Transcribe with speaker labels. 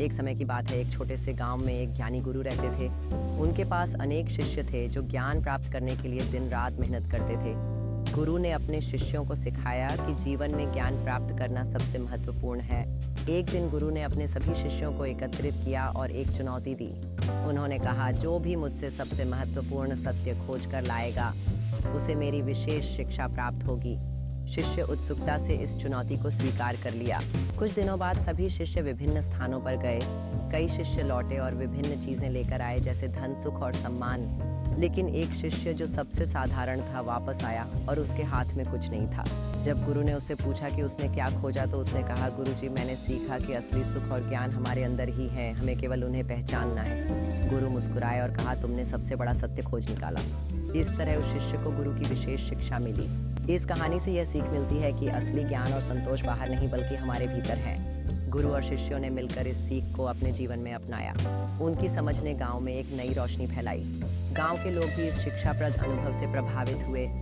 Speaker 1: एक समय की बात है, एक छोटे से गांव में एक ज्ञानी गुरु रहते थे। उनके पास अनेक शिष्य थे जो ज्ञान प्राप्त करने के लिए दिन रात मेहनत करते थे। गुरु ने अपने शिष्यों को सिखाया कि जीवन में ज्ञान प्राप्त करना सबसे महत्वपूर्ण है। एक दिन गुरु ने अपने सभी शिष्यों को एकत्रित किया और एक चुनौती दी। उन्होंने कहा, जो भी मुझसे सबसे महत्वपूर्ण सत्य खोज कर लाएगा, उसे मेरी विशेष शिक्षा प्राप्त होगी। शिष्य उत्सुकता से इस चुनौती को स्वीकार कर लिया। कुछ दिनों बाद सभी शिष्य विभिन्न स्थानों पर गए। कई शिष्य लौटे और विभिन्न चीजें लेकर आए, जैसे धन, सुख और सम्मान। लेकिन एक शिष्य जो सबसे साधारण था वापस आया और उसके हाथ में कुछ नहीं था। जब गुरु ने उससे पूछा कि उसने क्या खोजा, तो उसने कहा, गुरुजी, मैंने सीखा कि असली सुख और ज्ञान हमारे अंदर ही है, हमें केवल उन्हें पहचानना है। गुरु मुस्कुराए और कहा, तुमने सबसे बड़ा सत्य खोज निकाला। इस तरह उस शिष्य को गुरु की विशेष शिक्षा मिली। इस कहानी से यह सीख मिलती है कि असली ज्ञान और संतोष बाहर नहीं बल्कि हमारे भीतर है। गुरु और शिष्यों ने मिलकर इस सीख को अपने जीवन में अपनाया। उनकी समझ ने गांव में एक नई रोशनी फैलाई। गांव के लोग भी इस शिक्षाप्रद अनुभव से प्रभावित हुए